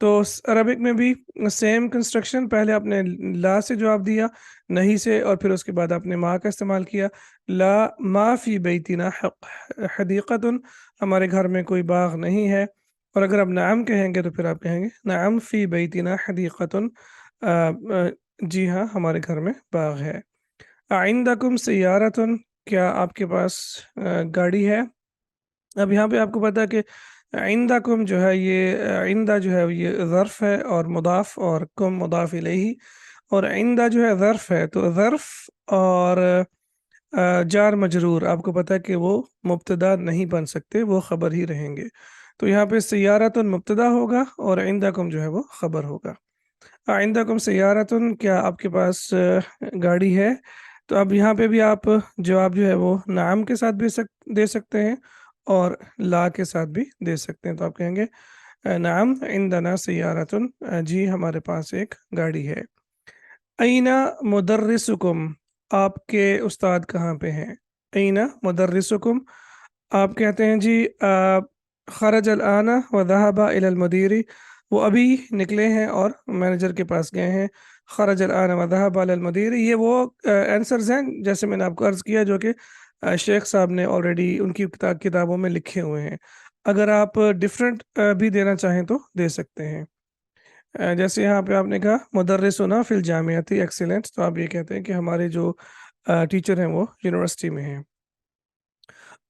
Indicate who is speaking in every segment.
Speaker 1: تو عربک میں بھی سیم کنسٹرکشن، پہلے آپ نے لا سے جواب دیا، نہیں سے، اور پھر اس کے بعد آپ نے ما کا استعمال کیا. لا ما فی بیتنا حدیقۃ، ہمارے گھر میں کوئی باغ نہیں ہے. اور اگر آپ نعم کہیں گے تو پھر آپ کہیں گے نعم فی بیتنا حدیقۃ، جی ہاں ہمارے گھر میں باغ ہے. عندکم سیارۃ، کیا آپ کے پاس گاڑی ہے؟ اب یہاں پہ آپ کو پتا ہے کہ عندکم جو ہے یہ عندہ جو ہے یہ ظرف ہے، اور مضاف، اور کم مضاف الیہ. اور عندہ جو ہے ظرف ہے، تو ظرف اور جار مجرور آپ کو پتا ہے کہ وہ مبتدا نہیں بن سکتے، وہ خبر ہی رہیں گے. تو یہاں پہ سیارتن مبتدا ہوگا اور عندکم جو ہے وہ خبر ہوگا. عندکم سیارتن، کیا آپ کے پاس گاڑی ہے؟ تو اب یہاں پہ بھی آپ جواب جو ہے وہ نعم کے ساتھ بھی دے سکتے ہیں اور لا کے ساتھ بھی دے سکتے ہیں. تو آپ کہیں گے نعم عندنا سیارتن، جی ہمارے پاس ایک گاڑی ہے. اینا مدرسکم، آپ کے استاد کہاں پہ ہیں؟ اینا مدرسکم، آپ کہتے ہیں جی خرج الآن و ذهب الى المدیر، وہ ابھی نکلے ہیں اور مینیجر کے پاس گئے ہیں. خرج الآن و ذهب الى المدیر، یہ وہ آنسرز ہیں جیسے میں نے آپ کو عرض کیا جو کہ شیخ صاحب نے آلریڈی ان کی کتابوں میں لکھے ہوئے ہیں. اگر آپ ڈفرینٹ بھی دینا چاہیں تو دے سکتے ہیں. جیسے یہاں پہ آپ نے کہا مدرسنا فی الجامعۃ ایکسیلنٹ، تو آپ یہ کہتے ہیں کہ ہمارے جو ٹیچر ہیں وہ یونیورسٹی میں ہیں.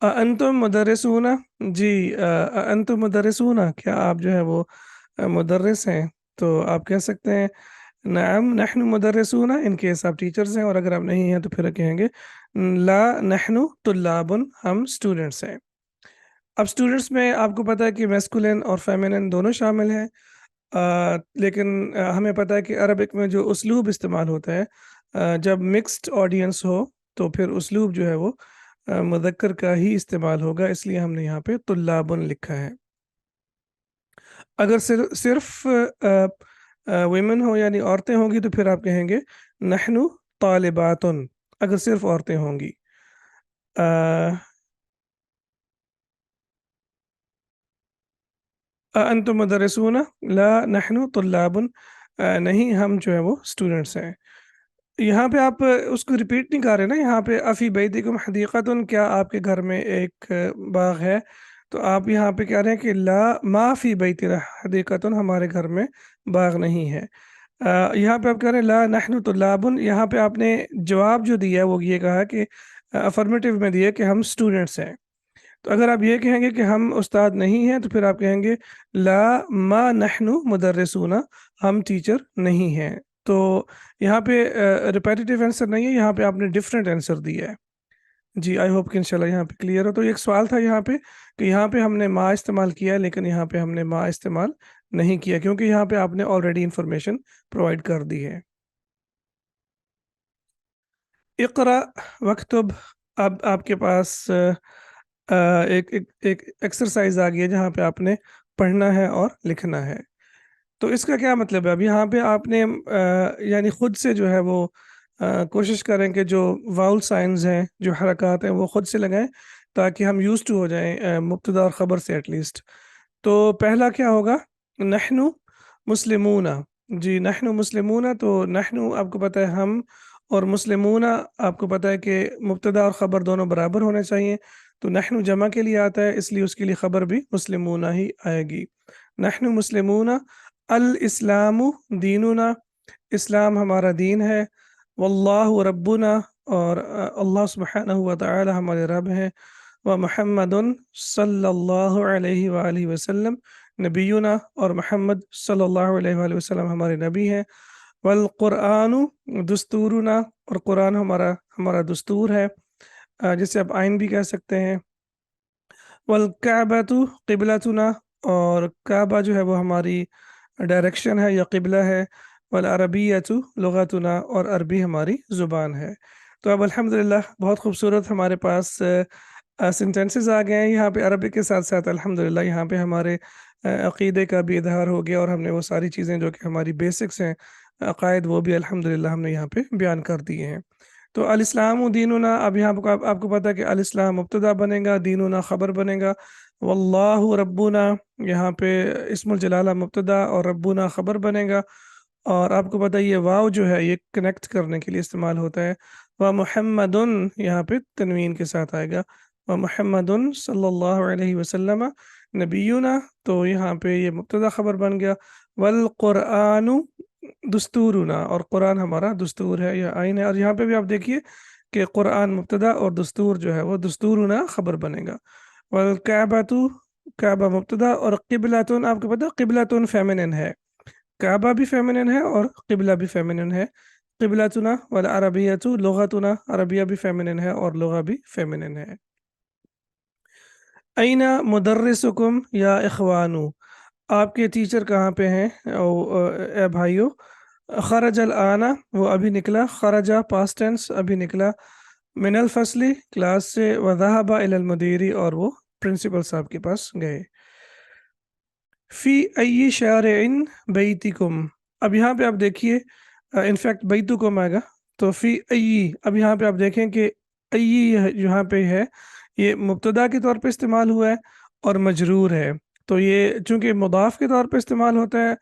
Speaker 1: انتم مدرسون، جی انتم مدرسون، کیا آپ جو ہے وہ مدرس ہیں؟ تو آپ کہہ سکتے ہیں نعم نحن مدرسون، ان کیس آپ ٹیچرز ہیں. اور اگر آپ نہیں ہیں تو پھر کہیں گے لا نحن طلاب، ہم اسٹوڈنٹس ہیں. اب اسٹوڈنٹس میں آپ کو پتہ ہے کہ میسکولین اور فیمینن دونوں شامل ہیں، لیکن ہمیں پتہ ہے کہ عربک میں جو اسلوب استعمال ہوتا ہے جب مکسڈ آڈینس ہو تو پھر اسلوب جو ہے وہ مذکر کا ہی استعمال ہوگا، اس لیے ہم نے یہاں پہ طلابن لکھا ہے. اگر صرف ویمن ہو یعنی عورتیں ہوں گی تو پھر آپ کہیں گے نحن طالباتن، اگر صرف عورتیں ہوں گی. انتم مدرسون، لا نحن طلاب، نہیں ہم جو ہے وہ اسٹوڈنٹس ہیں. یہاں پہ آپ اس کو ریپیٹ نہیں کر رہے نا، یہاں پہ افی بیتکم حدیقۃ، کیا آپ کے گھر میں ایک باغ ہے؟ تو آپ یہاں پہ کہہ رہے ہیں کہ لا ما فی بیتنا حدیقۃ، ہمارے گھر میں باغ نہیں ہے. یہاں پہ آپ کہہ رہے ہیں لا نحن طلاب، یہاں پہ آپ نے جواب جو دیا ہے وہ یہ کہا کہ افرمیٹیو میں دیا کہ ہم اسٹوڈنٹس ہیں. تو اگر آپ یہ کہیں گے کہ ہم استاد نہیں ہیں تو پھر آپ کہیں گے لا ما نحن مدرسون، ہم ٹیچر نہیں ہیں. تو یہاں پہ ریپیٹیٹیو آنسر نہیں ہے، یہاں پہ آپ نے ڈفرینٹ آنسر دیا ہے. جی آئی ہوپ کہ انشاءاللہ یہاں پہ کلیئر ہو. تو ایک سوال تھا یہاں پہ کہ یہاں پہ ہم نے ما استعمال کیا ہے، لیکن یہاں پہ ہم نے ما استعمال نہیں کیا کیونکہ یہاں پہ آپ نے آلریڈی انفارمیشن پرووائڈ کر دی ہے. اقرا وکتب، اب آپ کے پاس ایک ایکسرسائز آ گئی ہے جہاں پہ آپ نے پڑھنا ہے اور لکھنا ہے. تو اس کا کیا مطلب ہے؟ اب یہاں پہ آپ نے یعنی خود سے جو ہے وہ کوشش کریں کہ جو واؤل سائنز ہیں، جو حرکات ہیں، وہ خود سے لگائیں تاکہ ہم یوز ٹو ہو جائیں مبتدا اور خبر سے ایٹ لیسٹ. تو پہلا کیا ہوگا؟ نحن مسلمون، جی نحن مسلمون. تو نحن آپ کو پتہ ہے ہم، اور مسلمون آپ کو پتہ ہے کہ مبتدا اور خبر دونوں برابر ہونے چاہیے. تو نحن جمع کے لیے آتا ہے، اس لیے اس کے لیے خبر بھی مسلمون ہی آئے گی. نحن مسلمون، الاسلام دیننا، اسلام ہمارا دین ہے. واللہ ربنا، اور اللہ سبحانہ و تعالی ہمارے رب ہیں. ومحمد صلی اللہ علیہ وآلہ وسلم نبینا، اور محمد صلی اللہ علیہ وآلہ وسلم ہمارے نبی ہیں. والقرآن دستورنا، اور قرآن ہمارا دستور ہے، جسے آپ آئین بھی کہہ سکتے ہیں. والکعبۃ قبلتنا، اور کعبہ جو ہے وہ ہماری ڈائریکشن ہے یا قبلہ ہے. والعربیۃ لغتنا، اور عربی ہماری زبان ہے. تو اب الحمدللہ بہت خوبصورت ہمارے پاس سینٹینسز آ گئے ہیں یہاں پہ عربی کے ساتھ ساتھ. الحمدللہ یہاں پہ ہمارے عقیدے کا بھی اظہار ہو گیا، اور ہم نے وہ ساری چیزیں جو کہ ہماری بیسکس ہیں عقائد، وہ بھی الحمدللہ ہم نے یہاں پہ بیان کر دیے ہیں. تو الاسلام دیننا، اب یہاں آپ کو پتا ہے کہ الاسلام مبتدا بنے گا، دیننا خبر بنے گا، واللہ ربنا یہاں پہ اسم الجلالہ مبتدا اور ربنا خبر بنے گا، اور آپ کو پتا ہے یہ واو جو ہے یہ کنیکٹ کرنے کے لیے استعمال ہوتا ہے، و محمد یہاں پہ تنوین کے ساتھ آئے گا، و محمد صلی اللہ علیہ وسلم نبینا، تو یہاں پہ یہ مبتدا خبر بن گیا، والقرآن دستورنا، اور قرآن ہمارا دستور ہے یا آئین ہے، اور یہاں پہ بھی آپ دیکھیے کہ قرآن مبتدا اور دستور جو ہے وہ دستورنا خبر بنے گا، والکعبۃ کعبہ مبتدا، اور قبلۃ آپ کو پتا قبلۃ فیمنن ہے، کعبہ بھی فیمنن ہے اور قبلہ بھی فیمنن ہے، قبلتنا والعربیۃ لغتنا، عربیہ بھی فیمنن ہے اور لغہ بھی فیمنن ہے۔ این مدرسکم یا اخوانو، آپ کے ٹیچر کہاں پہ ہیں اے بھائیو، خرج الآن وہ ابھی نکلا، خرجہ پاسٹ ٹینس ابھی نکلا، من الفصلی کلاس سے، وذهب الی المدیری اور وہ پرنسپل صاحب کے پاس گئے۔ فی ای شارع بیتکم، اب یہاں پہ آپ دیکھیے انفیکٹ بیتکم آئے گا، تو فی ای، اب یہاں پہ آپ دیکھیں کہ ای یہاں پہ ہے یہ مبتدا کے طور پہ استعمال ہوا ہے اور مجرور ہے، تو یہ چونکہ مضاف کے طور پہ استعمال ہوتا ہے،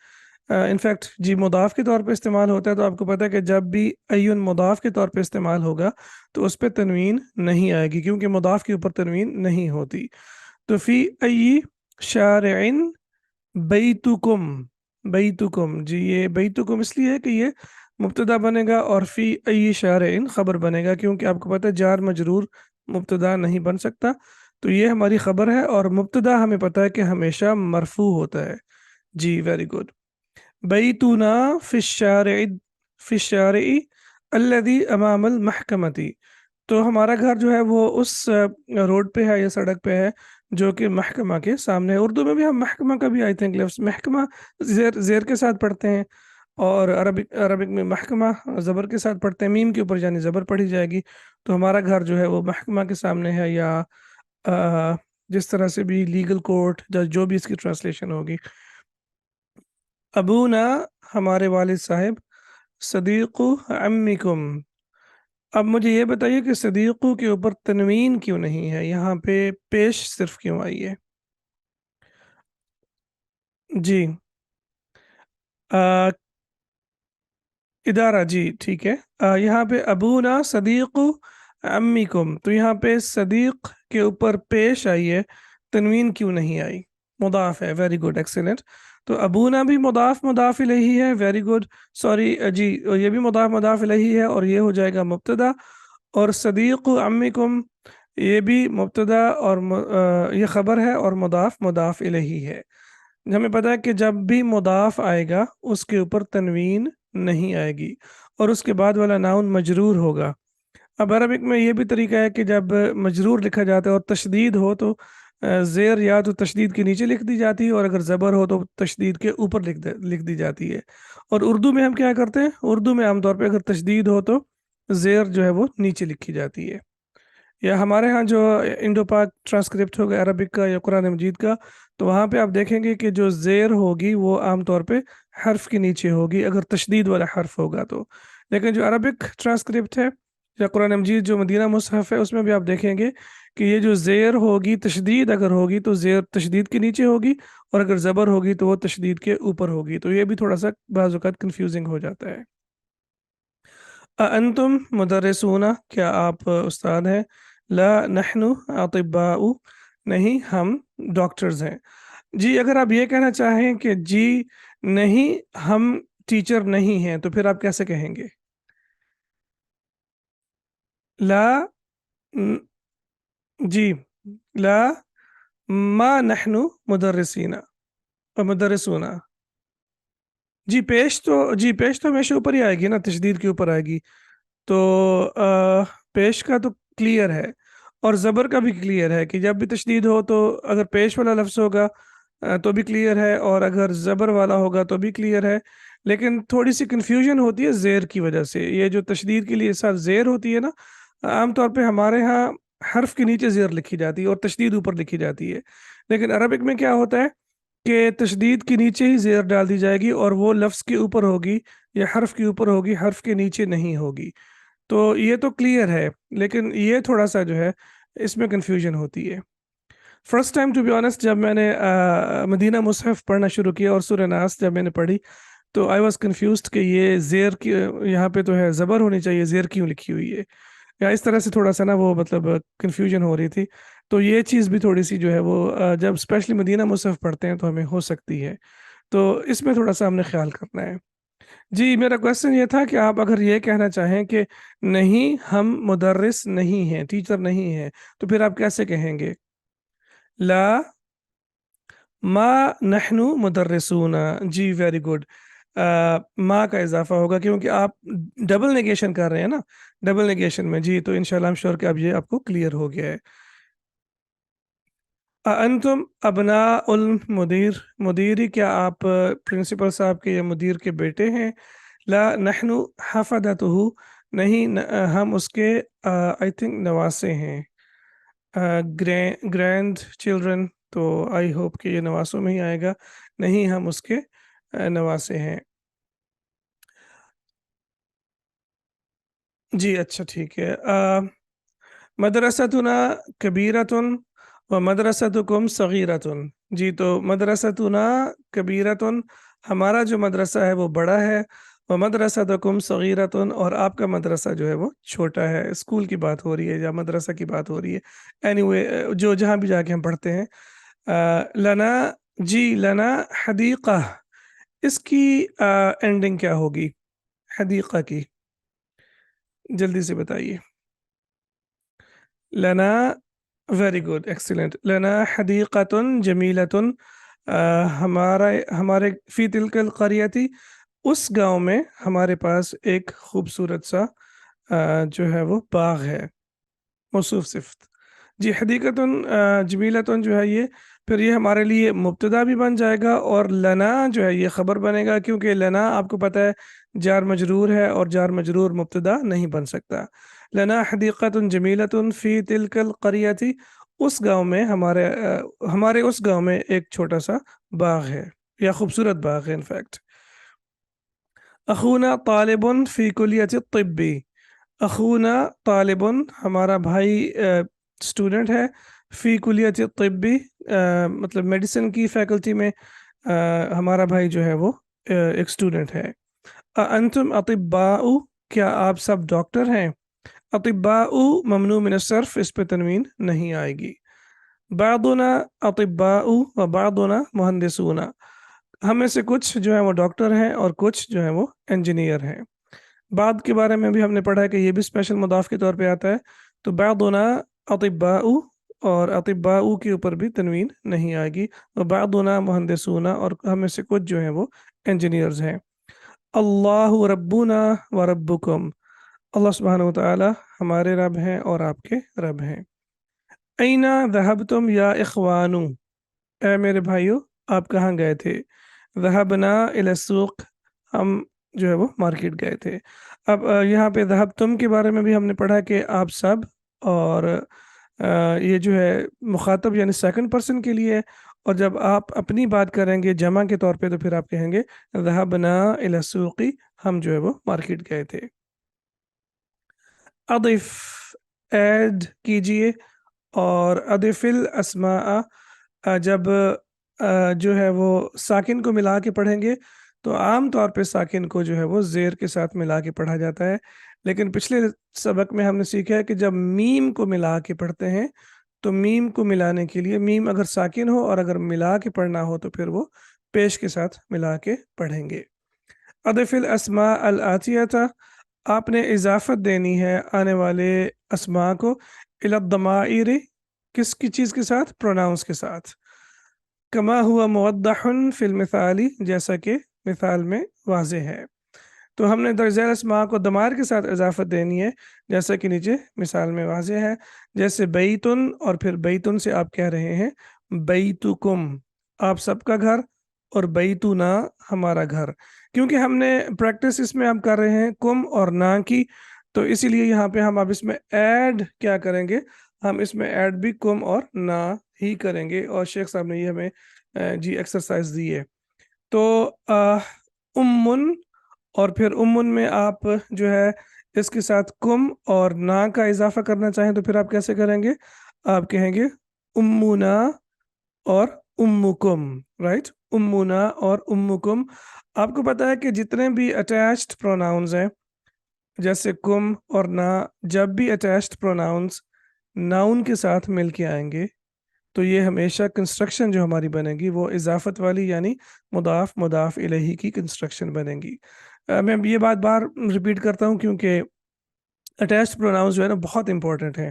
Speaker 1: انفیکٹ جی مضاف کے طور پہ استعمال ہوتا ہے، تو آپ کو پتہ ہے کہ جب بھی ایون مضاف کے طور پہ استعمال ہوگا تو اس پہ تنوین نہیں آئے گی، کیونکہ مضاف کے اوپر تنوین نہیں ہوتی، تو فی ای شارع بیتکم، بیتکم جی یہ بیتکم اس لیے ہے کہ یہ مبتدا بنے گا اور فی ای شارع خبر بنے گا، کیونکہ آپ کو پتہ ہے جار مجرور مبتدا نہیں بن سکتا، تو یہ ہماری خبر ہے، اور مبتدا ہمیں پتہ ہے کہ ہمیشہ مرفوع ہوتا ہے۔ جی ویری گڈ۔ بیتنا فی الشارع، فی الشارع الذی امام المحکمتی، تو ہمارا گھر جو ہے وہ اس روڈ پہ ہے یا سڑک پہ ہے جو کہ محکمہ کے سامنے ہے، اردو میں بھی ہم محکمہ کا بھی آئی تھنک لفظ محکمہ زیر کے ساتھ پڑھتے ہیں، اور عربک میں محکمہ زبر کے ساتھ پڑھتے ہیں، میم کے اوپر یعنی زبر پڑھی جائے گی، تو ہمارا گھر جو ہے وہ محکمہ کے سامنے ہے، یا جس طرح سے بھی لیگل کورٹ جو بھی اس کی ٹرانسلیشن ہوگی۔ ابونا ہمارے والد صاحب، صدیق عمکم، اب مجھے یہ بتائیے کہ صدیقو کے اوپر تنوین کیوں نہیں ہے، یہاں پہ پیش صرف کیوں آئی ہے؟ جی ادارہ، جی ٹھیک ہے، یہاں پہ ابونا صدیق عمکم، تو یہاں پہ صدیق کے اوپر پیش آئی ہے، تنوین کیوں نہیں آئی؟ مضاف ہے، ویری گڈ ایکسیلنٹ، تو ابونا بھی مضاف الیہ ہے، ویری گڈ، سوری جی یہ بھی مضاف الیہ ہے اور یہ ہو جائے گا مبتدا، اور صدیق عمکم یہ بھی مبتدا اور یہ خبر ہے اور مضاف الیہ ہے۔ ہمیں پتہ ہے کہ جب بھی مضاف آئے گا اس کے اوپر تنوین نہیں آئے گی، اور اس کے بعد والا ناؤن مجرور ہوگا۔ اب عربک میں یہ بھی طریقہ ہے کہ جب مجرور لکھا جاتا ہے اور تشدید ہو تو زیر یا تو تشدید کے نیچے لکھ دی جاتی ہے، اور اگر زبر ہو تو تشدید کے اوپر لکھ دی جاتی ہے، اور اردو میں ہم کیا کرتے ہیں، اردو میں عام طور پہ اگر تشدید ہو تو زیر جو ہے وہ نیچے لکھی جاتی ہے، یا ہمارے ہاں جو انڈو پاک ٹرانسکرپٹ ہوگا عربک کا یا قرآن مجید کا، تو وہاں پہ آپ دیکھیں گے کہ جو زیر ہوگی وہ عام طور پہ حرف کے نیچے ہوگی اگر تشدید والا حرف ہوگا تو، لیکن جو عربک ٹرانسکرپٹ ہے یا قرآن مجید جو مدینہ مصحف ہے اس میں بھی آپ دیکھیں گے کہ یہ جو زیر ہوگی تشدید اگر ہوگی تو زیر تشدید کے نیچے ہوگی، اور اگر زبر ہوگی تو وہ تشدید کے اوپر ہوگی، تو یہ بھی تھوڑا سا بعض اوقات کنفیوزنگ ہو جاتا ہے۔ انتم مدرسون، کیا آپ استاد ہیں؟ لا نحن اطباء، نہیں ہم ڈاکٹرز ہیں۔ جی اگر آپ یہ کہنا چاہیں کہ جی نہیں ہم ٹیچر نہیں ہیں تو پھر آپ کیسے کہیں گے؟ لا جی لا ما نحن مدرسین اور مدرسون، جی پیش تو ہمیشہ اوپر ہی آئے گی نا، تشدید کے اوپر آئے گی، تو پیش کا تو کلیئر ہے، اور زبر کا بھی کلیئر ہے کہ جب بھی تشدید ہو تو اگر پیش والا لفظ ہوگا تو بھی کلیئر ہے، اور اگر زبر والا ہوگا تو بھی کلیئر ہے، لیکن تھوڑی سی کنفیوژن ہوتی ہے زیر کی وجہ سے، یہ جو تشدید کے لیے ساتھ زیر ہوتی ہے نا، عام طور پہ ہمارے ہاں حرف کے نیچے زیر لکھی جاتی ہے اور تشدید اوپر لکھی جاتی ہے، لیکن عربک میں کیا ہوتا ہے کہ تشدید کے نیچے ہی زیر ڈال دی جائے گی، اور وہ لفظ کے اوپر ہوگی یا حرف کے اوپر ہوگی، حرف کے نیچے نہیں ہوگی، تو یہ تو کلیئر ہے، لیکن یہ تھوڑا سا جو ہے اس میں کنفیوژن ہوتی ہے. First time to be honest جب میں نے مدینہ مصحف پڑھنا شروع کیا اور سورہ ناس جب میں نے پڑھی تو آئی واز کنفیوزڈ کہ یہ زیر کی یہاں پہ تو ہے زبر ہونی چاہیے، زیر کیوں لکھی ہوئی ہے، یا اس طرح سے تھوڑا سا نا وہ مطلب کنفیوژن ہو رہی تھی. تو یہ چیز بھی تھوڑی سی جو ہے وہ جب اسپیشلی مدینہ مصحف پڑھتے ہیں تو ہمیں ہو سکتی ہے. تو اس میں تھوڑا سا ہم نے خیال کرنا ہے. جی میرا کوشچن یہ تھا کہ آپ اگر یہ کہنا چاہیں کہ نہیں ہم مدرس نہیں ہیں، ٹیچر نہیں ہیں، تو پھر آپ کیسے کہیں گے؟ لا ما نحن مدرسون. جی ویری گڈ. ما کا اضافہ ہوگا کیونکہ آپ ڈبل نیگیشن کر رہے ہیں نا، ڈبل نیگیشن میں. جی تو انشاءاللہ I'm sure کہ اب یہ آپ کو کلیئر ہو گیا ہے. انتم ابناء المدیر، مدیری کیا آپ پرنسپل صاحب کے یا مدیر کے بیٹے ہیں؟ لا نحن حفدتہ، نہیں ہم اس کے آئی تھنک نواسے ہیں، گرینڈ چلڈرن. تو آئی ہوپ کہ یہ نواسوں میں ہی آئے گا. نہیں ہم اس کے نواسے ہیں. جی اچھا ٹھیک ہے. مدرستنا کبیرتن و مدرستکم صغیرتن. جی تو مدرستنا کبیرتن، ہمارا جو مدرسہ ہے وہ بڑا ہے، و مدرستکم صغیرتن، اور آپ کا مدرسہ جو ہے وہ چھوٹا ہے. اسکول کی بات ہو رہی ہے یا مدرسہ کی بات ہو رہی ہے، اینی وے جو جہاں بھی جا کے ہم پڑھتے ہیں. لنا، جی لنا حدیقہ، اس کی اینڈنگ کیا ہوگی حدیقہ کی؟ جلدی سے بتائیے. لنا، ویری گڈ ایکسیلنٹ. لنا حدیقۃ جمیلۃ، ہمارے فی تلک القریتی، اس گاؤں میں ہمارے پاس ایک خوبصورت سا جو ہے وہ باغ ہے. موصوف صفت. جی حدیقۃ جمیلۃ جو ہے یہ پھر یہ ہمارے لیے مبتدا بھی بن جائے گا، اور لنا جو ہے یہ خبر بنے گا، کیونکہ لنا آپ کو پتہ ہے جار مجرور ہے اور جار مجرور مبتدا نہیں بن سکتا. لنا حدیقۃ جمیلۃ فی تلک القریتی، اس گاؤں میں ہمارے اس گاؤں میں ایک چھوٹا سا باغ ہے یا خوبصورت باغ ہے انفیکٹ. اخونا طالب فی کلیت الطبی، اخونا طالب، ہمارا بھائی اسٹوڈنٹ ہے، فی کلیت طبی، مطلب میڈیسن کی فیکلٹی میں ہمارا بھائی جو ہے وہ ایک اسٹوڈنٹ ہے. انتم اطباء، کیا آپ سب ڈاکٹر ہیں؟ اطباء ممنوع من الصرف، اس پہ تنوین نہیں آئے گی. بعضنا اطباء و بعضنا مہندسون، ہم میں سے کچھ جو ہے وہ ڈاکٹر ہیں اور کچھ جو ہے وہ انجینئر ہیں. بعد کے بارے میں بھی ہم نے پڑھا ہے کہ یہ بھی اسپیشل مضاف کے طور پہ آتا ہے. تو بعضنا اطباء، اور اطباء کے اوپر بھی تنوین نہیں آئے گی. بعضنا مہندسون، اور ہم میں سے کچھ جو ہیں وہ انجینئرز ہیں. اللہ ربنا و ربکم، اللہ سبحانہ و تعالی ہمارے رب ہیں اور آپ کے رب ہیں. اینا ذہبتم یا اخوانو، اے میرے بھائیو آپ کہاں گئے تھے؟ ذہبنا الی السوق، ہم جو ہے وہ مارکیٹ گئے تھے. اب یہاں پہ ذہبتم کے بارے میں بھی ہم نے پڑھا کہ آپ سب، اور یہ جو ہے مخاطب یعنی سیکنڈ پرسن کے لیے، اور جب آپ اپنی بات کریں گے جمع کے طور پہ تو پھر آپ کہیں گے ذہبنا الی السوق، ہم جو ہے وہ مارکیٹ گئے تھے. اضف، ایڈ کیجئے، اور اضف الاسماء، جب جو ہے وہ ساکن کو ملا کے پڑھیں گے تو عام طور پہ ساکن کو جو ہے وہ زیر کے ساتھ ملا کے پڑھا جاتا ہے، لیکن پچھلے سبق میں ہم نے سیکھا ہے کہ جب میم کو ملا کے پڑھتے ہیں تو میم کو ملانے کے لیے میم اگر ساکن ہو اور اگر ملا کے پڑھنا ہو تو پھر وہ پیش کے ساتھ ملا کے پڑھیں گے. اضف الاسماء الاتیہ، آپ نے اضافت دینی ہے آنے والے اسماء کو الی الضمائر، کس کی چیز کے ساتھ؟ پروناؤنس کے ساتھ. کما ہوا موضح فی المثال، جیسا کہ مثال میں واضح ہے. تو ہم نے درج ذیل اسماء کو ضمائر کے ساتھ اضافت دینی ہے جیسا کہ نیچے مثال میں واضح ہے. جیسے بیتن، اور پھر بیتن سے آپ کہہ رہے ہیں بیتکم، آپ سب کا گھر، اور بیتنا ہمارا گھر. کیونکہ ہم نے پریکٹس اس میں اب کر رہے ہیں کم اور نا کی، تو اسی لیے یہاں پہ ہم اب اس میں ایڈ کیا کریں گے، ہم اس میں ایڈ بھی کم اور نا ہی کریں گے، اور شیخ صاحب نے یہ ہمیں جی ایکسرسائز دی ہے. تو امن، اور پھر امن میں آپ جو ہے اس کے ساتھ کم اور نا کا اضافہ کرنا چاہیں تو پھر آپ کیسے کریں گے؟ آپ کہیں گے امنا اور امکم، رائٹ؟ امنا اور امکم. آپ کو پتا ہے کہ جتنے بھی اٹیچڈ پروناؤنز ہیں جیسے کم اور نا، جب بھی اٹیچڈ پروناؤنز ناؤن کے ساتھ مل کے آئیں گے تو یہ ہمیشہ کنسٹرکشن جو ہماری بنے گی وہ اضافت والی، یعنی مضاف مضاف الیہ کی کنسٹرکشن بنے گی. میں یہ بات بار ریپیٹ کرتا ہوں کیونکہ اٹیچڈ پروناؤنز جو ہے نا بہت امپورٹنٹ ہیں.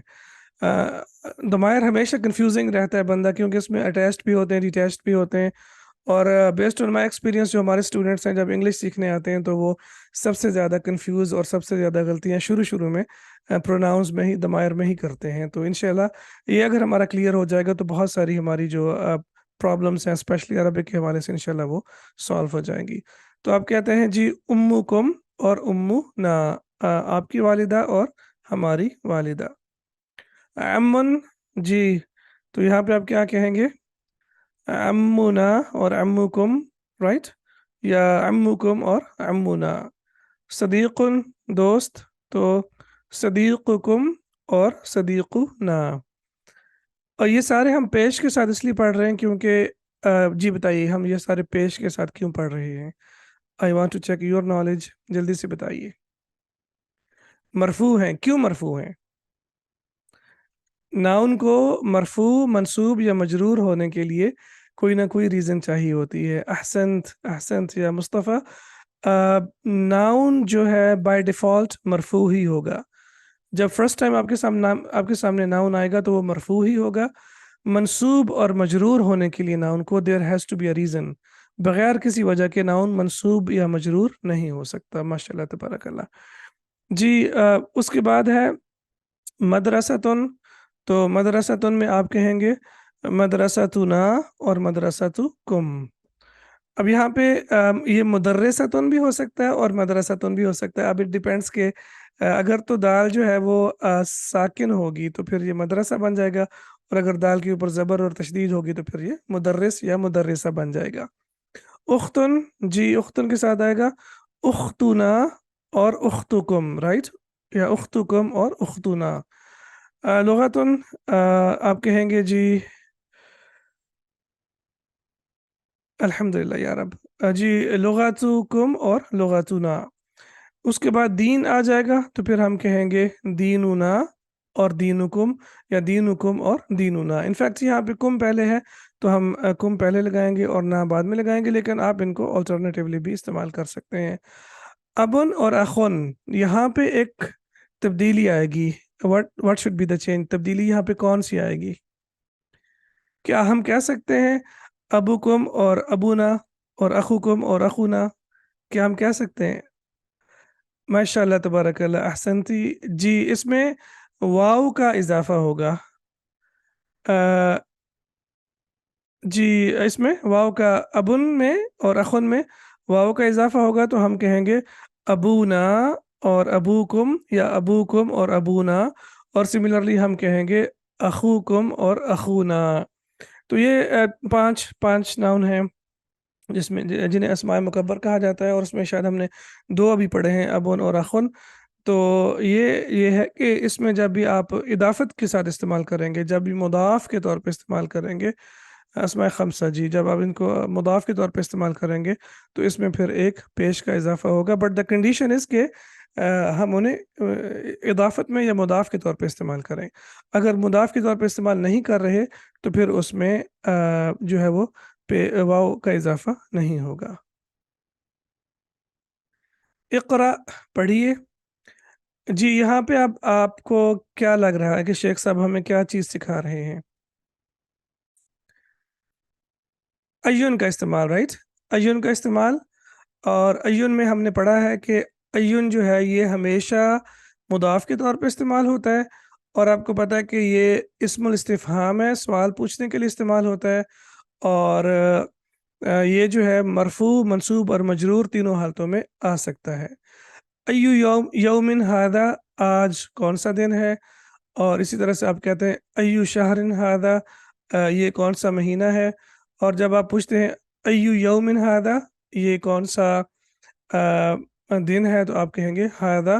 Speaker 1: ضمائر ہمیشہ کنفیوزنگ رہتا ہے بندہ، کیونکہ اس میں اٹیچڈ بھی ہوتے ہیں، ڈیٹیچڈ بھی ہوتے ہیں. اور بیسڈ آن مائی ایکسپیرینس جو ہمارے اسٹوڈنٹس ہیں جب انگلش سیکھنے آتے ہیں تو وہ سب سے زیادہ کنفیوز اور سب سے زیادہ غلطیاں شروع میں پروناؤنس میں ہی، ضمائر میں ہی کرتے ہیں. تو انشاءاللہ یہ اگر ہمارا کلیئر ہو جائے گا تو بہت ساری ہماری جو پرابلمس ہیں اسپیشلی عربک کے حوالے سے انشاءاللہ وہ سالو ہو جائیں گی. تو آپ کہتے ہیں جی امکم اور امنا، آپ کی والدہ اور ہماری والدہ. امن، جی تو یہاں پہ آپ کیا کہیں گے؟ امنا اور امکم، رائٹ؟ یا امکم اور امنا. صدیق، دوست، تو صدیقکم اور صدیقنا. اور یہ سارے ہم پیش کے ساتھ اس لیے پڑھ رہے ہیں کیونکہ جی بتائیے ہم یہ سارے پیش کے ساتھ کیوں پڑھ رہے ہیں؟ I want to check your knowledge, جلدی سے بتائیے. مرفوع ہیں، کیوں مرفوع ہیں؟ ناؤن کو مرفوع، منصوب یا مجرور ہونے کے لیے کوئی نہ کوئی ریزن چاہیے ہوتی ہے. احسنت، احسنت یا مصطفیٰ. ناؤن جو ہے بائی ڈیفالٹ مرفوع ہی ہوگا. جب فرسٹ ٹائم آپ کے سامنے ناؤن آئے گا تو وہ مرفوع ہی ہوگا. منصوب اور مجرور ہونے کے لیے ناؤن کو there has to be a reason, بغیر کسی وجہ کے ناؤن منصوب یا مجرور نہیں ہو سکتا. ماشاء اللہ تبارک اللہ. جی اس کے بعد ہے مدرستن. تو مدرستن میں آپ کہیں گے مدرستنا اور مدرستکم. اب یہاں پہ یہ مدرستن بھی ہو سکتا ہے اور مدرستن بھی ہو سکتا ہے. اب اٹ ڈیپینڈس کہ اگر تو دال جو ہے وہ ساکن ہوگی تو پھر یہ مدرسہ بن جائے گا، اور اگر دال کے اوپر زبر اور تشدید ہوگی تو پھر یہ مدرس یا مدرسہ بن جائے گا. اختن، جی اختن کے ساتھ آئے گا اختنا اور اختکم، رائٹ؟ یا اختکم اور اختنا. لغتن آپ کہیں گے جی الحمدللہ یا رب. جی لغاتکم اور لغاتنا. اس کے بعد دین آ جائے گا تو پھر ہم کہیں گے دیننا اور دینکم، یا دینکم اور دیننا. انفیکٹ یہاں پہ کم پہلے ہے تو ہم کم پہلے لگائیں گے اور نہ بعد میں لگائیں گے، لیکن آپ ان کو آلٹرنیٹیولی بھی استعمال کر سکتے ہیں. ابن اور اخن، یہاں پہ ایک تبدیلی آئے گی. what should be the change؟ تبدیلی یہاں پہ کون سی آئے گی؟ کیا ہم کہہ سکتے ہیں ابوکم اور ابونا اور اخوکم اور اخونا؟ کیا ہم کہہ سکتے ہیں؟ ماشاء اللہ تبارک اللہ، احسنتی. جی اس میں واو کا اضافہ ہوگا. جی اس میں واو کا ابن میں اور اخن میں واو کا اضافہ ہوگا تو ہم کہیں گے ابونا اور ابوکم، یا ابوکم اور ابونا. اور سملرلی ہم کہیں گے اخوکم اور اخونا. تو یہ پانچ ناؤن ہیں جس میں جنہیں اسماء مکبر کہا جاتا ہے، اور اس میں شاید ہم نے دو ابھی پڑھے ہیں، ابن اور اخن. تو یہ ہے کہ اس میں جب بھی آپ اضافت کے ساتھ استعمال کریں گے، جب بھی مضاف کے طور پہ استعمال کریں گے اسماء خمسہ، جی جب آپ ان کو مضاف کے طور پہ استعمال کریں گے تو اس میں پھر ایک پیش کا اضافہ ہوگا. بٹ دا کنڈیشن از کہ ہم انہیں اضافت میں یا مضاف کے طور پہ استعمال کریں. اگر مضاف کے طور پہ استعمال نہیں کر رہے تو پھر اس میں جو ہے وہ واو کا اضافہ نہیں ہوگا. اقرا، پڑھیے. جی یہاں پہ اب آپ کو کیا لگ رہا ہے کہ شیخ صاحب ہمیں کیا چیز سکھا رہے ہیں؟ ایون کا استعمال، رائٹ؟ ایون کا استعمال. اور ایون میں ہم نے پڑھا ہے کہ ایون جو ہے یہ ہمیشہ مضاف کے طور پہ استعمال ہوتا ہے، اور آپ کو پتہ ہے کہ یہ اسم الاستفہام ہے، سوال پوچھنے کے لیے استعمال ہوتا ہے. اور یہ جو ہے مرفوع، منصوب اور مجرور تینوں حالتوں میں آ سکتا ہے. ایو یومن ہادہ، آج کون سا دن ہے؟ اور اسی طرح سے آپ کہتے ہیں ایو شہرن ہادہ، یہ کون سا مہینہ ہے؟ اور جب آپ پوچھتے ہیں ایو یومن ہادہ، یہ کون سا دن ہے، تو آپ کہیں گے ہادہ